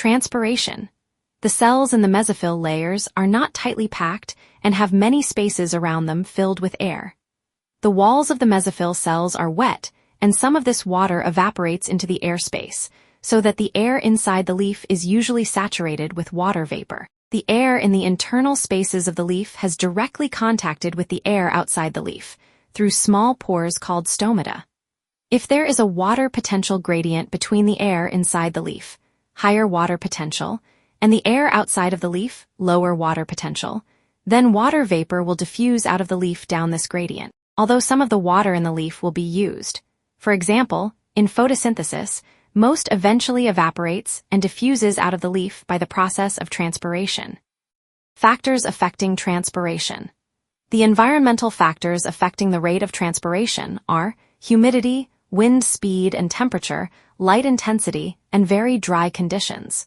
Transpiration. The cells in the mesophyll layers are not tightly packed and have many spaces around them filled with air. The walls of the mesophyll cells are wet, and some of this water evaporates into the airspace, so that the air inside the leaf is usually saturated with water vapor. The air in the internal spaces of the leaf has directly contacted with the air outside the leaf, through small pores called stomata. If there is a water potential gradient between the air inside the leaf, higher water potential, and the air outside of the leaf, lower water potential, then water vapor will diffuse out of the leaf down this gradient, although some of the water in the leaf will be used. For example, in photosynthesis, most eventually evaporates and diffuses out of the leaf by the process of transpiration. Factors affecting transpiration. The environmental factors affecting the rate of transpiration are humidity, wind speed and temperature, light intensity, and very dry conditions.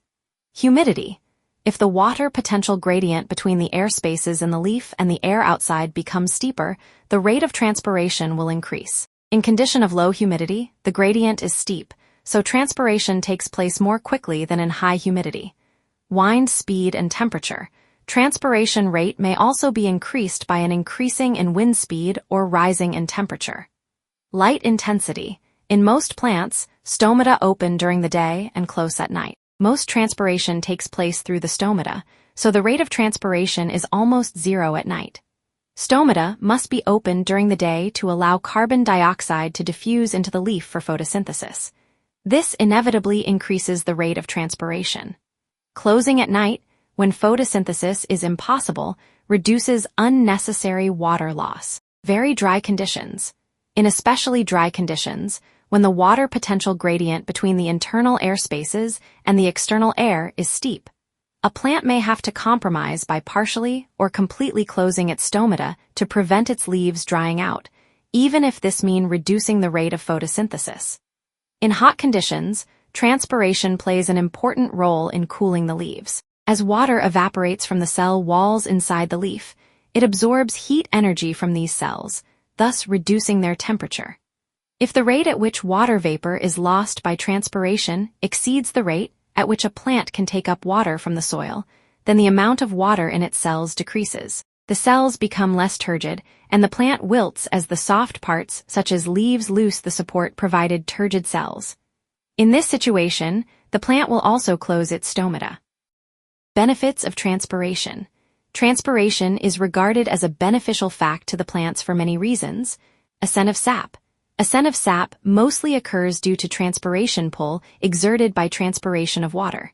Humidity. If the water potential gradient between the air spaces in the leaf and the air outside becomes steeper, the rate of transpiration will increase. In condition of low humidity, the gradient is steep, so transpiration takes place more quickly than in high humidity. Wind speed and temperature. Transpiration rate may also be increased by an increasing in wind speed or rising in temperature. Light intensity. In most plants, stomata open during the day and close at night. Most transpiration takes place through the stomata, so the rate of transpiration is almost zero at night. Stomata must be opened during the day to allow carbon dioxide to diffuse into the leaf for photosynthesis. This inevitably increases the rate of transpiration. Closing at night, when photosynthesis is impossible, reduces unnecessary water loss. Very dry conditions. In especially dry conditions, when the water potential gradient between the internal air spaces and the external air is steep, a plant may have to compromise by partially or completely closing its stomata to prevent its leaves drying out, even if this means reducing the rate of photosynthesis. In hot conditions, transpiration plays an important role in cooling the leaves. As water evaporates from the cell walls inside the leaf, it absorbs heat energy from these cells, thus reducing their temperature. If the rate at which water vapor is lost by transpiration exceeds the rate at which a plant can take up water from the soil, then the amount of water in its cells decreases. The cells become less turgid, and the plant wilts as the soft parts, such as leaves, lose the support provided turgid cells. In this situation, the plant will also close its stomata. Benefits of transpiration. Transpiration is regarded as a beneficial fact to the plants for many reasons. Ascent of sap. Ascent of sap mostly occurs due to transpiration pull exerted by transpiration of water.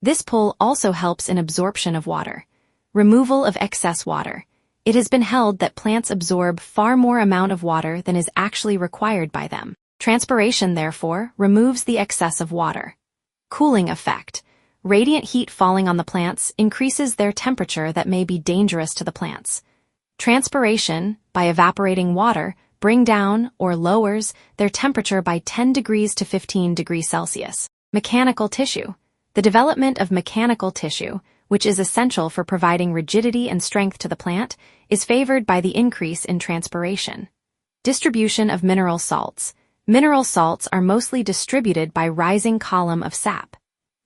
This pull also helps in absorption of water. Removal of excess water. It has been held that plants absorb far more amount of water than is actually required by them. Transpiration, therefore, removes the excess of water. Cooling effect. Radiant heat falling on the plants increases their temperature that may be dangerous to the plants. Transpiration, by evaporating water, bring down or lowers their temperature by 10 degrees to 15 degrees Celsius. Mechanical tissue. The development of mechanical tissue, which is essential for providing rigidity and strength to the plant, is favored by the increase in transpiration. Distribution of mineral salts. Mineral salts are mostly distributed by rising column of sap.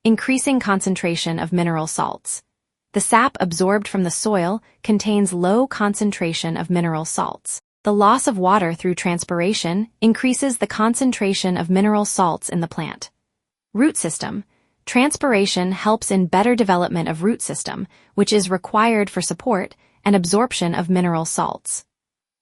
Increasing concentration of mineral salts. The sap absorbed from the soil contains low concentration of mineral salts. The loss of water through transpiration increases the concentration of mineral salts in the plant. Root system. Transpiration helps in better development of root system, which is required for support and absorption of mineral salts.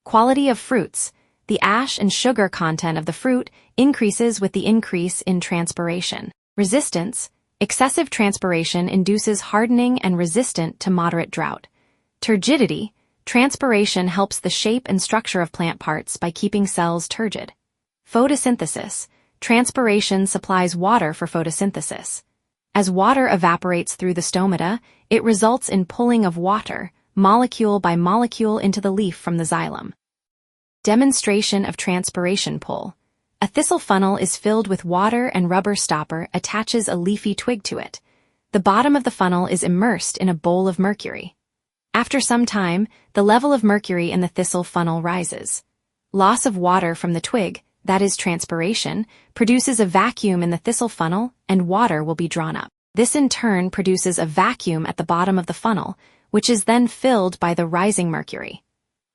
Quality of fruits. The ash and sugar content of the fruit increases with the increase in transpiration. Resistance. Excessive transpiration induces hardening and resistant to moderate drought. Turgidity. Transpiration helps the shape and structure of plant parts by keeping cells turgid. Photosynthesis. Transpiration supplies water for photosynthesis. As water evaporates through the stomata, it results in pulling of water, molecule by molecule, into the leaf from the xylem. Demonstration of transpiration pull. A thistle funnel is filled with water and rubber stopper attaches a leafy twig to it. The bottom of the funnel is immersed in a bowl of mercury. After some time, the level of mercury in the thistle funnel rises. Loss of water from the twig, that is transpiration, produces a vacuum in the thistle funnel and water will be drawn up. This in turn produces a vacuum at the bottom of the funnel, which is then filled by the rising mercury.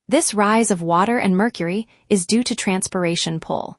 This rise of water and mercury is due to transpiration pull.